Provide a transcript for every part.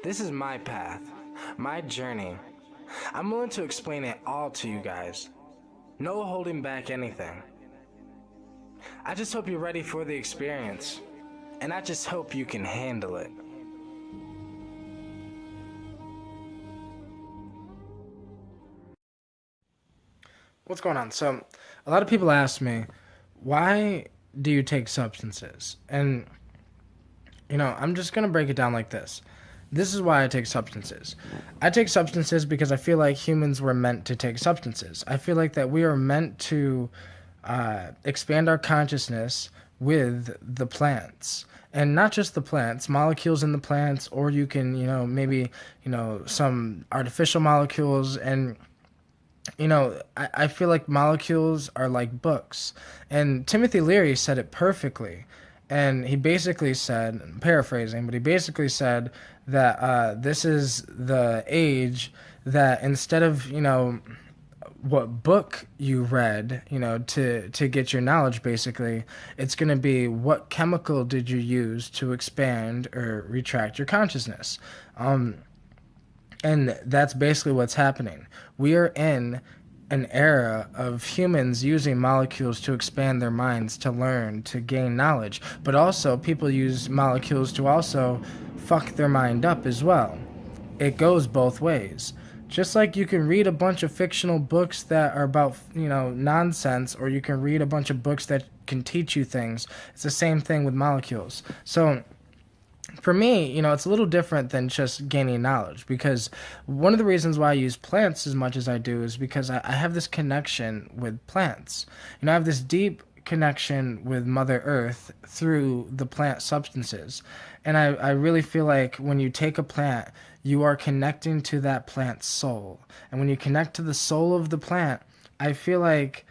This is my path, my journey. I'm willing to explain it all to you guys. No holding back anything. I just hope you're ready for the experience, and I just hope you can handle it. What's going on? So, a lot of people ask me, why do you take substances? And, I'm just going to break it down like this. This is why I take substances. I take substances because I feel like humans were meant to take substances. I feel like that we are meant to expand our consciousness with the plants. And not just the plants, molecules in the plants, or you can, maybe, some artificial molecules. And I feel like molecules are like books. And Timothy Leary said it perfectly. And he basically said, I'm paraphrasing, but he basically said that this is the age that instead of, what book you read, to get your knowledge, basically, it's going to be what chemical did you use to expand or retract your consciousness. And that's basically what's happening. We are in an era of humans using molecules to expand their minds, to learn, to gain knowledge. But also, people use molecules to also fuck their mind up as well. It goes both ways. Just like you can read a bunch of fictional books that are about, nonsense, or you can read a bunch of books that can teach you things. It's the same thing with molecules. So, for me, it's a little different than just gaining knowledge, because one of the reasons why I use plants as much as I do is because I have this connection with plants. I have this deep connection with Mother Earth through the plant substances. And I really feel like when you take a plant, you are connecting to that plant's soul. And when you connect to the soul of the plant, I feel like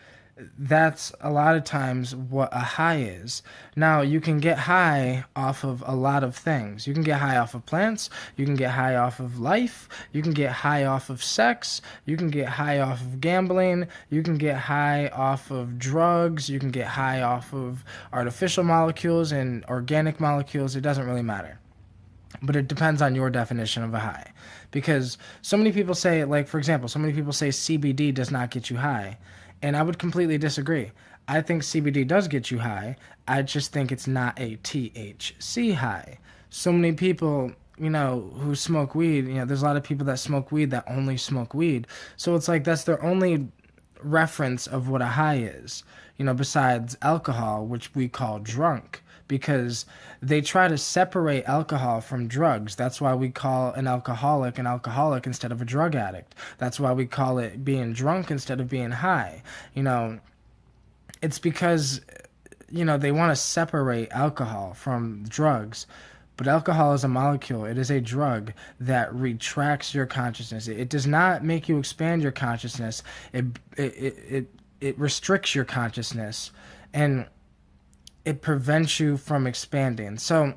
that's a lot of times what a high is. Now, you can get high off of a lot of things. You can get high off of plants, you can get high off of life, you can get high off of sex, you can get high off of gambling, you can get high off of drugs, you can get high off of artificial molecules and organic molecules. It doesn't really matter. But it depends on your definition of a high. Because so many people say, like, for example, so many people say CBD does not get you high. And I would completely disagree. I think CBD does get you high. I just think it's not a THC high. So many people, who smoke weed, there's a lot of people that smoke weed that only smoke weed. So it's like that's their only reference of what a high is, besides alcohol, which we call drunk, because they try to separate alcohol from drugs. That's why we call an alcoholic instead of a drug addict. That's why we call it being drunk instead of being high. It's because, they want to separate alcohol from drugs. But alcohol is a molecule. It is a drug that retracts your consciousness. It does not make you expand your consciousness. It restricts your consciousness, and it prevents you from expanding. So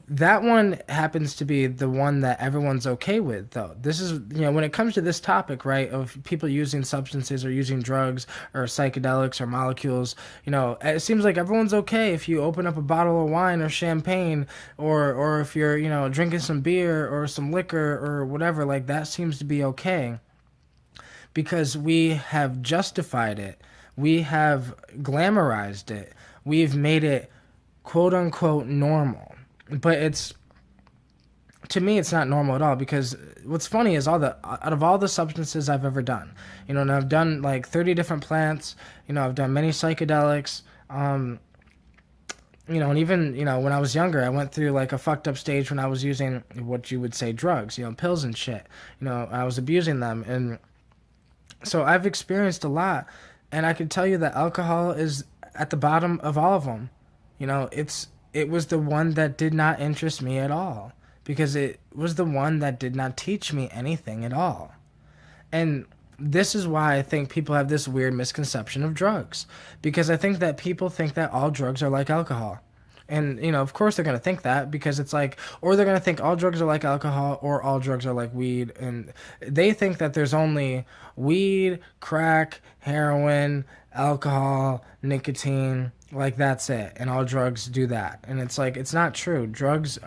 that one happens to be the one that everyone's okay with, though. This is, when it comes to this topic, right, of people using substances or using drugs or psychedelics or molecules, it seems like everyone's okay if you open up a bottle of wine or champagne, or if you're, drinking some beer or some liquor or whatever, like that seems to be okay, because we have justified it. We have glamorized it. We've made it quote unquote normal. But to me, it's not normal at all, because what's funny is out of all the substances I've ever done, and I've done like 30 different plants, I've done many psychedelics, and even, when I was younger, I went through like a fucked up stage when I was using what you would say drugs, pills and shit, I was abusing them. And so I've experienced a lot, and I can tell you that alcohol is at the bottom of all of them. It was the one that did not interest me at all, because it was the one that did not teach me anything at all. And this is why I think people have this weird misconception of drugs, because I think that people think that all drugs are like alcohol. And, of course they're going to think that, because it's like, or they're going to think all drugs are like alcohol or all drugs are like weed. And they think that there's only weed, crack, heroin, alcohol, nicotine, like that's it. And all drugs do that. And it's like, it's not true. Drugs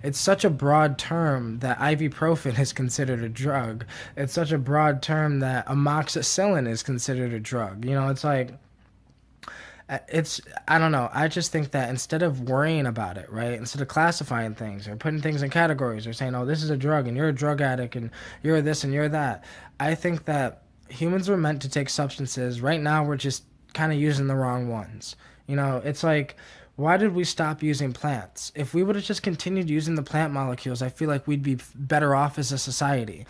it's such a broad term that ibuprofen is considered a drug. It's such a broad term that amoxicillin is considered a drug. It's like, it's I don't know. I just think that instead of worrying about it, right? Instead of classifying things or putting things in categories or saying, "Oh, this is a drug and you're a drug addict and you're this and you're that." I think that humans were meant to take substances. Right now we're just kind of using the wrong ones. It's like, why did we stop using plants? If we would have just continued using the plant molecules, I feel like we'd be better off as a society.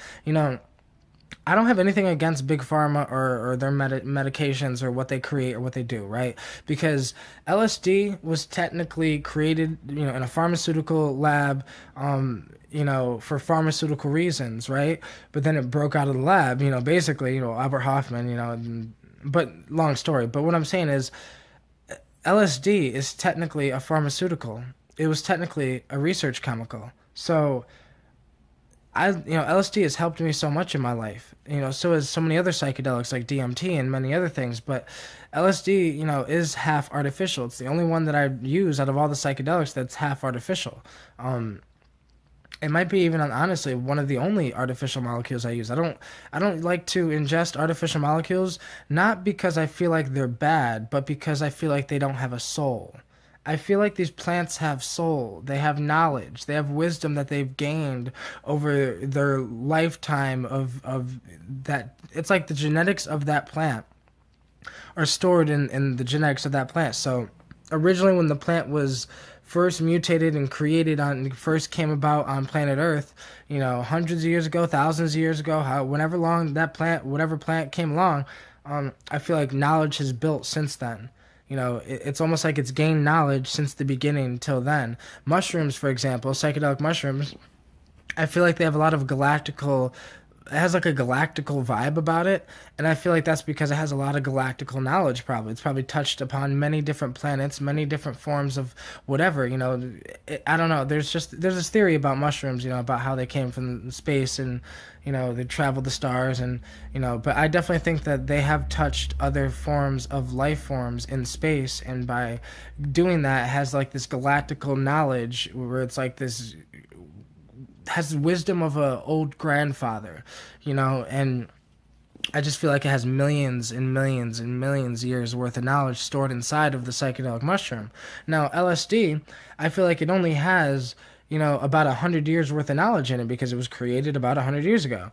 I don't have anything against big pharma or their medications or what they create or what they do, right? Because LSD was technically created, in a pharmaceutical lab, for pharmaceutical reasons, right? But then it broke out of the lab, basically, Albert Hoffman, but long story. But what I'm saying is, LSD is technically a pharmaceutical. It was technically a research chemical. So LSD has helped me so much in my life. So has so many other psychedelics like DMT and many other things. But LSD, is half artificial. It's the only one that I use out of all the psychedelics that's half artificial. It might be even honestly one of the only artificial molecules I use. I don't like to ingest artificial molecules, not because I feel like they're bad, but because I feel like they don't have a soul. I feel like these plants have soul. They have knowledge. They have wisdom that they've gained over their lifetime of that. It's like the genetics of that plant are stored in the genetics of that plant. So originally when the plant was first mutated and created first came about on planet Earth, hundreds of years ago, thousands of years ago, whenever long that plant, whatever plant came along, I feel like knowledge has built since then. It's almost like it's gained knowledge since the beginning till then. Mushrooms, for example, psychedelic mushrooms, I feel like they have a lot of galactical. It has like a galactical vibe about it, and I feel like that's because it has a lot of galactical knowledge. Probably it's probably touched upon many different planets, many different forms of whatever. I don't know. There's this theory about mushrooms, about how they came from space and they traveled the stars and But I definitely think that they have touched other forms of life forms in space, and by doing that, it has like this galactical knowledge where it's like this has wisdom of a old grandfather, and I just feel like it has millions and millions and millions of years worth of knowledge stored inside of the psychedelic mushroom. Now LSD, I feel like it only has about 100 years worth of knowledge in it because it was created about 100 years ago.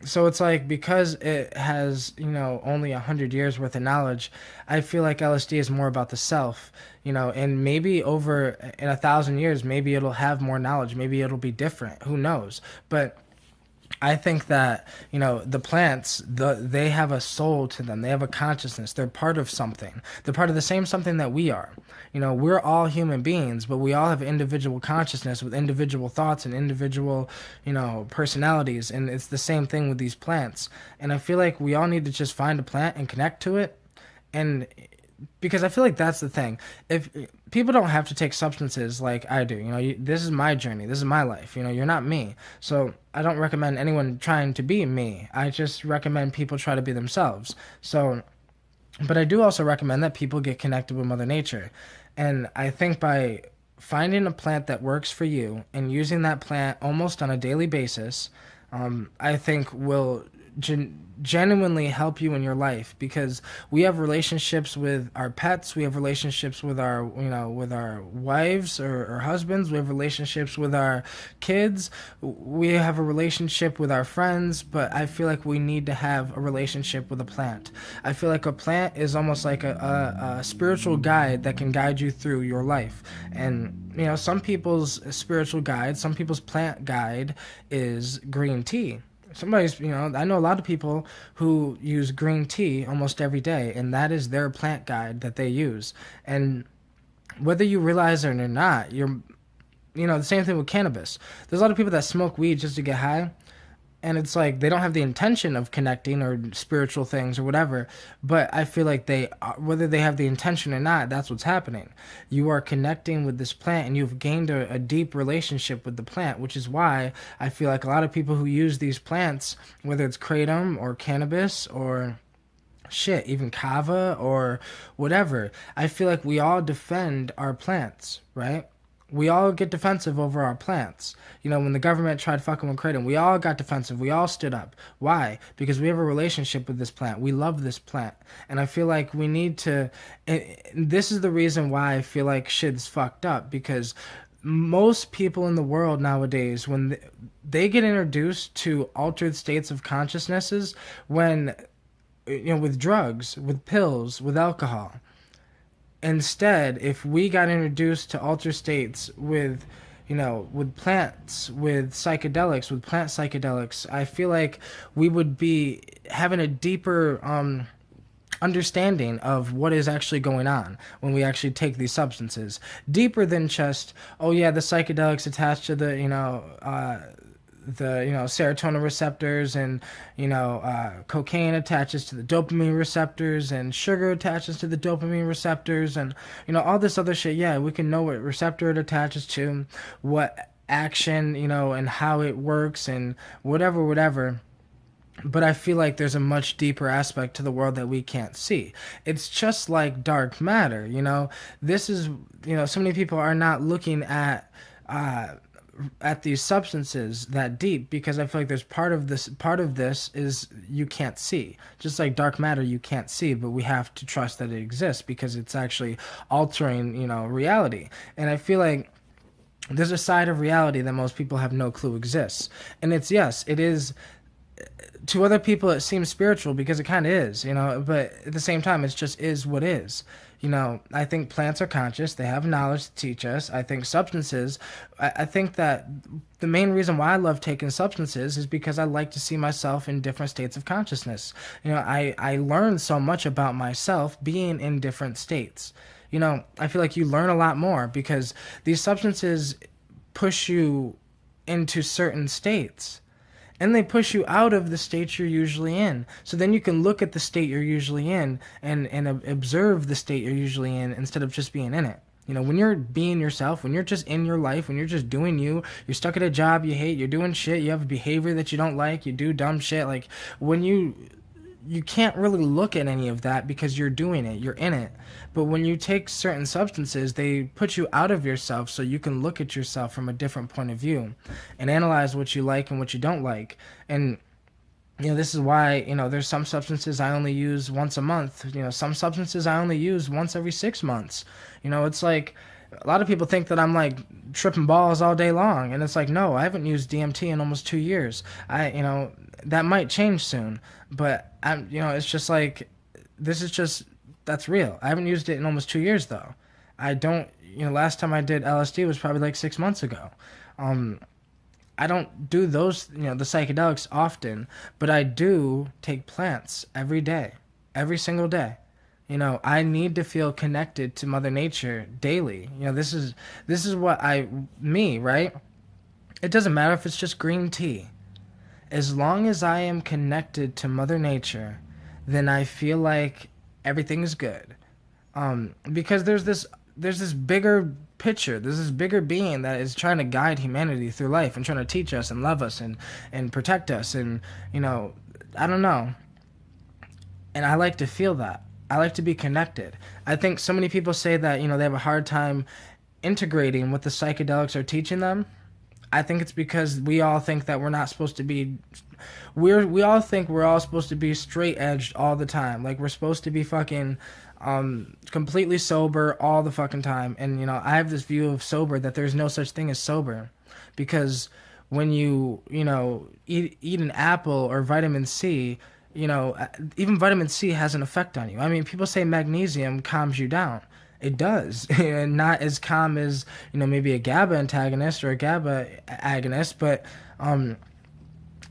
So it's like, because it has only 100 years worth of knowledge, I feel like LSD is more about the self, and maybe over in 1,000 years, maybe it'll have more knowledge, maybe it'll be different, who knows. But I think that the plants, they have a soul to them. They have a consciousness. They're part of something. They're part of the same something that we are. We're all human beings, but we all have individual consciousness with individual thoughts and individual personalities. And it's the same thing with these plants. And I feel like we all need to just find a plant and connect to it, and because I feel like that's the thing. If people don't have to take substances like I do, this is my journey, this is my life. You're not me, so I don't recommend anyone trying to be me. I just recommend people try to be themselves. So, but I do also recommend that people get connected with Mother Nature, and I think by finding a plant that works for you and using that plant almost on a daily basis, I think will genuinely help you in your life, because we have relationships with our pets, we have relationships with our with our wives or husbands, we have relationships with our kids, we have a relationship with our friends, but I feel like we need to have a relationship with a plant. I feel like a plant is almost like a spiritual guide that can guide you through your life. And some people's spiritual guide, some people's plant guide is green tea. I know a lot of people who use green tea almost every day, and that is their plant guide that they use. And whether you realize it or not, the same thing with cannabis. There's a lot of people that smoke weed just to get high. And it's like they don't have the intention of connecting or spiritual things or whatever, but I feel like they whether they have the intention or not, that's what's happening. You are connecting with this plant and you've gained a deep relationship with the plant, which is why I feel like a lot of people who use these plants, whether it's kratom or cannabis or shit, even kava or whatever, I feel like we all defend our plants, right? We all get defensive over our plants. You know, when the government tried fucking with kratom, we all got defensive. We all stood up. Why? Because we have a relationship with this plant. We love this plant. And I feel like we need to. And this is the reason why I feel like shit's fucked up. Because most people in the world nowadays, when they get introduced to altered states of consciousnesses, when, you know, with drugs, with pills, with alcohol. Instead, if we got introduced to altered states with, you know, with plants, with psychedelics, with plant psychedelics, I feel like we would be having a deeper understanding of what is actually going on when we actually take these substances. Deeper than just, oh yeah, the psychedelics attached to the, serotonin receptors, and cocaine attaches to the dopamine receptors, and sugar attaches to the dopamine receptors, and all this other shit. Yeah, we can know what receptor it attaches to, what action, and how it works, and whatever. But I feel like there's a much deeper aspect to the world that we can't see. It's just like dark matter, This is, so many people are not looking at these substances that deep, because I feel like there's part of this is you can't see. Just like dark matter you can't see, but we have to trust that it exists because it's actually altering, reality. And I feel like there's a side of reality that most people have no clue exists. And it's, yes, it is, to other people it seems spiritual because it kind of is, but at the same time it just is what is. I think plants are conscious. They have knowledge to teach us. I think substances, I think that the main reason why I love taking substances is because I like to see myself in different states of consciousness. I learn so much about myself being in different states. I feel like you learn a lot more because these substances push you into certain states. And they push you out of the state you're usually in. So then you can look at the state you're usually in and observe the state you're usually in instead of just being in it. When you're being yourself, when you're just in your life, when you're just doing you, you're stuck at a job you hate, you're doing shit, you have a behavior that you don't like, you do dumb shit. Like, when you can't really look at any of that because you're doing it, you're in it. But when you take certain substances, they put you out of yourself so you can look at yourself from a different point of view and analyze what you like and what you don't like. And this is why, there's some substances I only use once a month. Some substances I only use once every 6 months. It's like, a lot of people think that I'm like tripping balls all day long, and it's like, no, I haven't used DMT in almost 2 years. That might change soon, but it's just like, that's real. I haven't used it in almost 2 years though. I don't, last time I did LSD was probably like 6 months ago. I don't do those, the psychedelics often, but I do take plants every day, every single day. I need to feel connected to Mother Nature daily. This is what me, right? It doesn't matter if it's just green tea. As long as I am connected to Mother Nature, then I feel like everything is good. Because there's this bigger picture, there's this bigger being that is trying to guide humanity through life and trying to teach us and love us and protect us. And, I don't know. And I like to feel that. I like to be connected. I think so many people say that, they have a hard time integrating what the psychedelics are teaching them. I think it's because we all think that we're not supposed to be, we all think we're all supposed to be straight edged all the time. Like, we're supposed to be fucking completely sober all the fucking time. And, I have this view of sober that there's no such thing as sober, because when you, eat an apple or vitamin C, even vitamin C has an effect on you. I mean, people say magnesium calms you down. It does. And not as calm as, maybe a GABA antagonist or a GABA agonist, but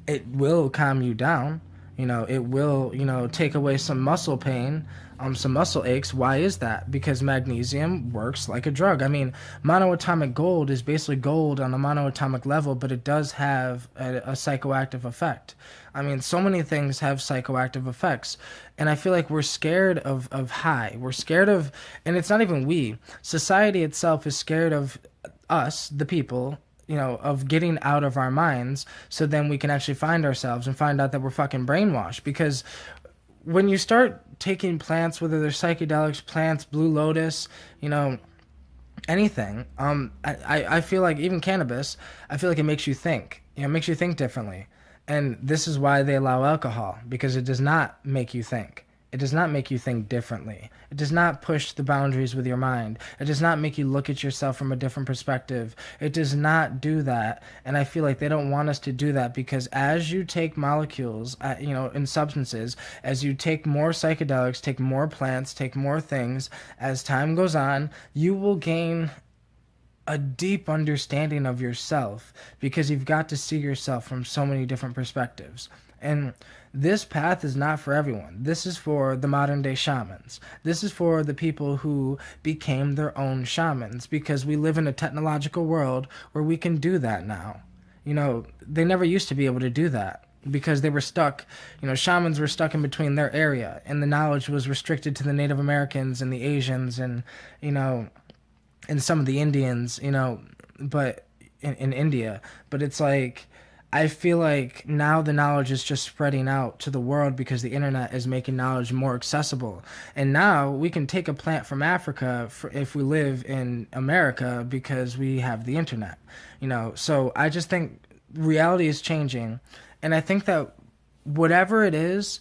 it will calm you down. It will, take away some muscle pain, some muscle aches. Why is that? Because magnesium works like a drug. I mean, monoatomic gold is basically gold on a monoatomic level, but it does have a psychoactive effect. I mean, so many things have psychoactive effects. And I feel like we're scared of high. We're scared of, and it's not even we. Society itself is scared of us, the people, of getting out of our minds so then we can actually find ourselves and find out that we're fucking brainwashed. Because when you start taking plants, whether they're psychedelics, plants, Blue Lotus, anything, I feel like even cannabis, I feel like it makes you think. It makes you think differently. And this is why they allow alcohol, because it does not make you think. It does not make you think differently. It does not push the boundaries with your mind. It does not make you look at yourself from a different perspective. It does not do that. And I feel like they don't want us to do that, because as you take molecules, in substances, as you take more psychedelics, take more plants, take more things, as time goes on, you will gain a deep understanding of yourself, because you've got to see yourself from so many different perspectives. And this path is not for everyone. This is for the modern day shamans. This is for the people who became their own shamans, because we live in a technological world where we can do that now. They never used to be able to do that, because they were stuck. Shamans were stuck in between their area, and the knowledge was restricted to the Native Americans and the Asians and some of the Indians, but in India. But it's like, I feel like now the knowledge is just spreading out to the world, because the internet is making knowledge more accessible. And now we can take a plant from Africa if we live in America, because we have the internet. So I just think reality is changing. And I think that whatever it is,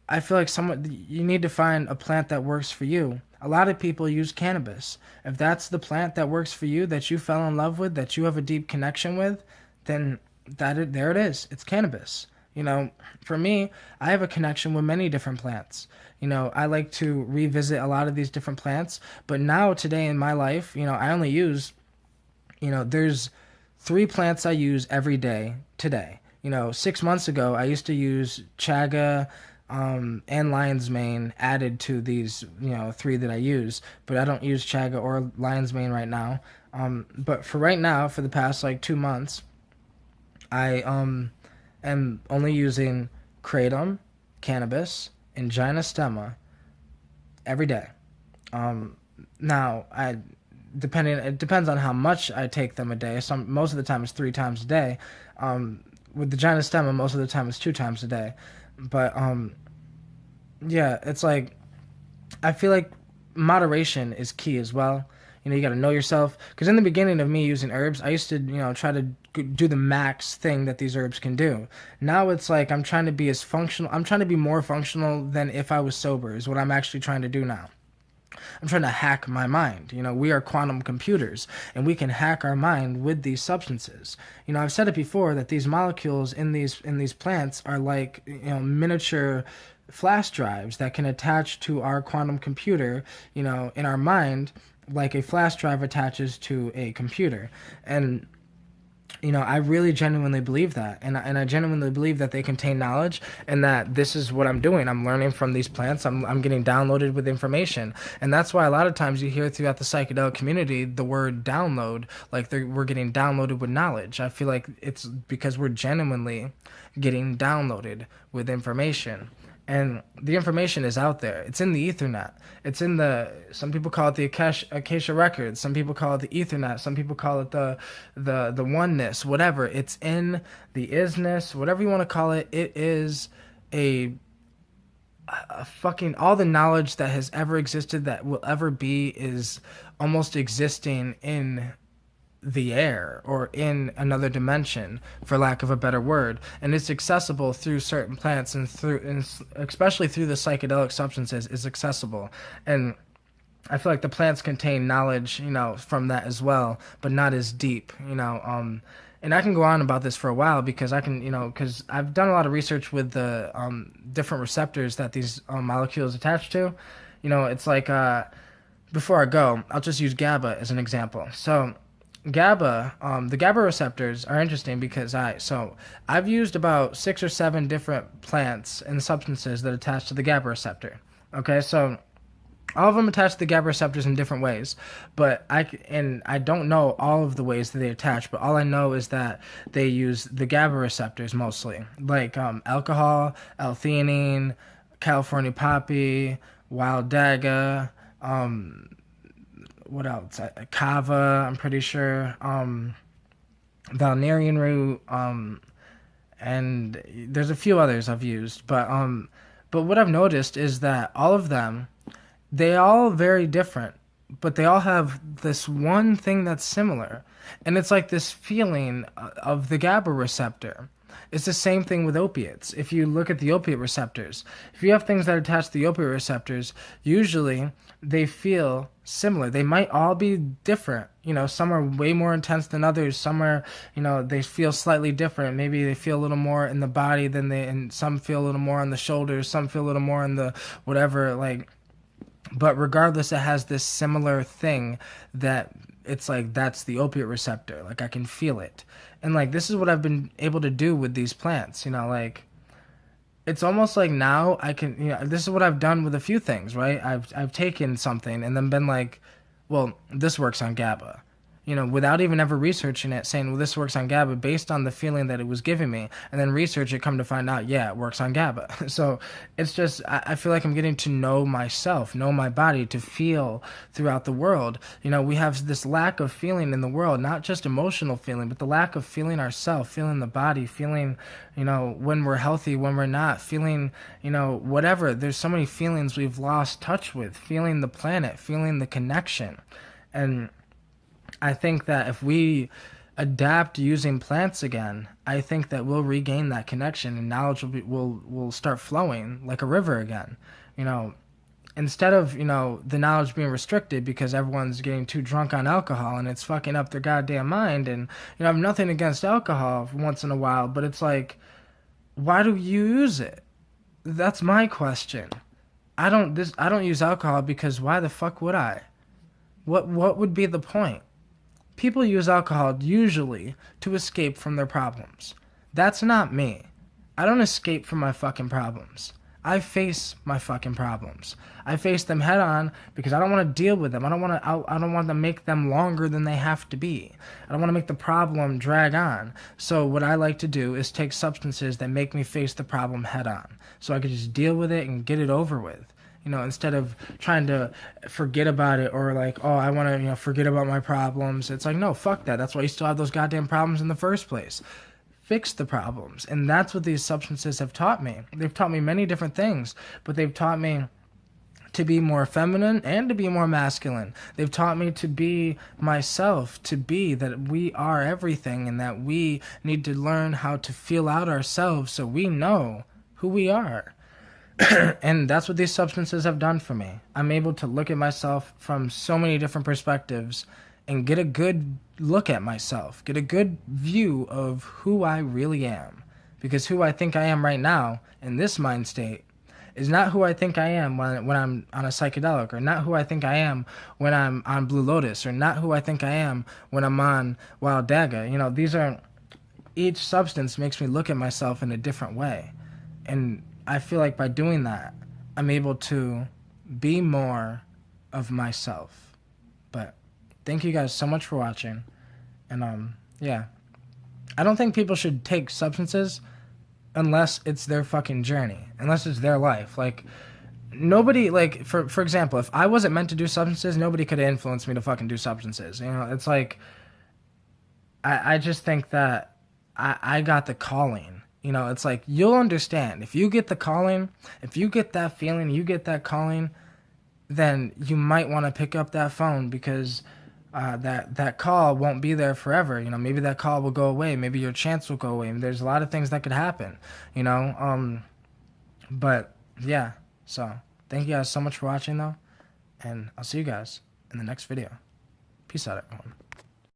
I feel like you need to find a plant that works for you. A lot of people use cannabis. If that's the plant that works for you, that you fell in love with, that you have a deep connection with, then there it is. It's cannabis. For me, I have a connection with many different plants. I like to revisit a lot of these different plants. But now, today in my life, I only use, there's 3 plants I use every day today. 6 months ago, I used to use chaga, and lion's mane added to these, 3 that I use, but I don't use chaga or lion's mane right now. But for right now, for the past 2 months, I am only using kratom, cannabis, and gynostema every day. Now it depends on how much I take them a day. Most of the time it's 3 times a day. With the gynostema, most of the time it's 2 times a day. But yeah, it's like, I feel like moderation is key as well. You got to know yourself, because in the beginning of me using herbs, I used to try to do the max thing that these herbs can do. Now it's like I'm trying to be as functional. I'm trying to be more functional than if I was sober, is what I'm actually trying to do now. I'm trying to hack my mind. We are quantum computers, and we can hack our mind with these substances. I've said it before that these molecules in these plants are like, miniature flash drives that can attach to our quantum computer, in our mind, like a flash drive attaches to a computer. And I really genuinely believe that. And I genuinely believe that they contain knowledge, and that this is what I'm doing. I'm learning from these plants. I'm getting downloaded with information. And that's why a lot of times you hear throughout the psychedelic community the word download, like we're getting downloaded with knowledge. I feel like it's because we're genuinely getting downloaded with information. And the information is out there. It's in the Ethernet. It's in some people call it the Acacia Records. Some people call it the Ethernet. Some people call it the oneness, whatever. It's in the isness, whatever you want to call it. It is a fucking, all the knowledge that has ever existed, that will ever be, is almost existing in the air or in another dimension, for lack of a better word. And it's accessible through certain plants, and especially through the psychedelic substances is accessible. And I feel like the plants contain knowledge, from that as well, but not as deep, and I can go on about this for a while, because I can, because I've done a lot of research with the different receptors that these molecules attach to. It's like, before I go, I'll just use GABA as an example. So GABA, the GABA receptors are interesting because I've used about 6 or 7 different plants and substances that attach to the GABA receptor. Okay, so all of them attach to the GABA receptors in different ways, but I don't know all of the ways that they attach. But all I know is that they use the GABA receptors mostly, like alcohol, L-theanine, California poppy, wild daga. What else? Kava, I'm pretty sure. Valerian root. And there's a few others I've used, but what I've noticed is that all of them, they all very different, but they all have this one thing that's similar, and it's like this feeling of the GABA receptor. It's the same thing with opiates. If you look at the opiate receptors, if you have things that attach to the opiate receptors, usually they feel similar. They might all be different. Some are way more intense than others. Some are, they feel slightly different. Maybe they feel a little more in the body and some feel a little more on the shoulders. Some feel a little more in the whatever, but regardless, it has this similar thing that it's like that's the opiate receptor. Like I can feel it. And this is what I've been able to do with these plants. It's almost like now I can, this is what I've done with a few things, right? I've taken something and then been like, well, this works on GABA. Without even ever researching it, saying, well, this works on GABA based on the feeling that it was giving me, and then research it, come to find out, yeah, it works on GABA. So it's just, I feel like I'm getting to know myself, know my body, to feel throughout the world. We have this lack of feeling in the world, not just emotional feeling, but the lack of feeling ourselves, feeling the body, feeling, when we're healthy, when we're not, feeling, whatever. There's so many feelings we've lost touch with, feeling the planet, feeling the connection. And I think that if we adapt using plants again, I think that we'll regain that connection and knowledge will start flowing like a river again. Instead of, the knowledge being restricted because everyone's getting too drunk on alcohol and it's fucking up their goddamn mind. And, I have nothing against alcohol once in a while, but it's like, why do you use it? That's my question. I don't use alcohol because why the fuck would I? What would be the point? People use alcohol usually to escape from their problems. That's not me. I don't escape from my fucking problems. I face my fucking problems. I face them head on because I don't want to deal with them. I don't want to make them longer than they have to be. I don't want to make the problem drag on. So what I like to do is take substances that make me face the problem head on, so I can just deal with it and get it over with. Instead of trying to forget about it or I want to, forget about my problems. It's like, no, fuck that. That's why you still have those goddamn problems in the first place. Fix the problems. And that's what these substances have taught me. They've taught me many different things, but they've taught me to be more feminine and to be more masculine. They've taught me to be myself, to be that we are everything and that we need to learn how to feel out ourselves so we know who we are. And that's what these substances have done for me. I'm able to look at myself from so many different perspectives and get a good look at myself, get a good view of who I really am. Because who I think I am right now in this mind state is not who I think I am when I'm on a psychedelic, or not who I think I am when I'm on Blue Lotus, or not who I think I am when I'm on Wild Daga. Each substance makes me look at myself in a different way. And I feel like by doing that, I'm able to be more of myself. But thank you guys so much for watching. And yeah. I don't think people should take substances unless it's their fucking journey, unless it's their life. Nobody, for example, if I wasn't meant to do substances, nobody could have influenced me to fucking do substances. It's like, I just think that I got the calling. It's like, you'll understand. If you get the calling, if you get that feeling, you get that calling, then you might want to pick up that phone because that call won't be there forever. Maybe that call will go away. Maybe your chance will go away. There's a lot of things that could happen, But, yeah. So, thank you guys so much for watching, though. And I'll see you guys in the next video. Peace out, everyone.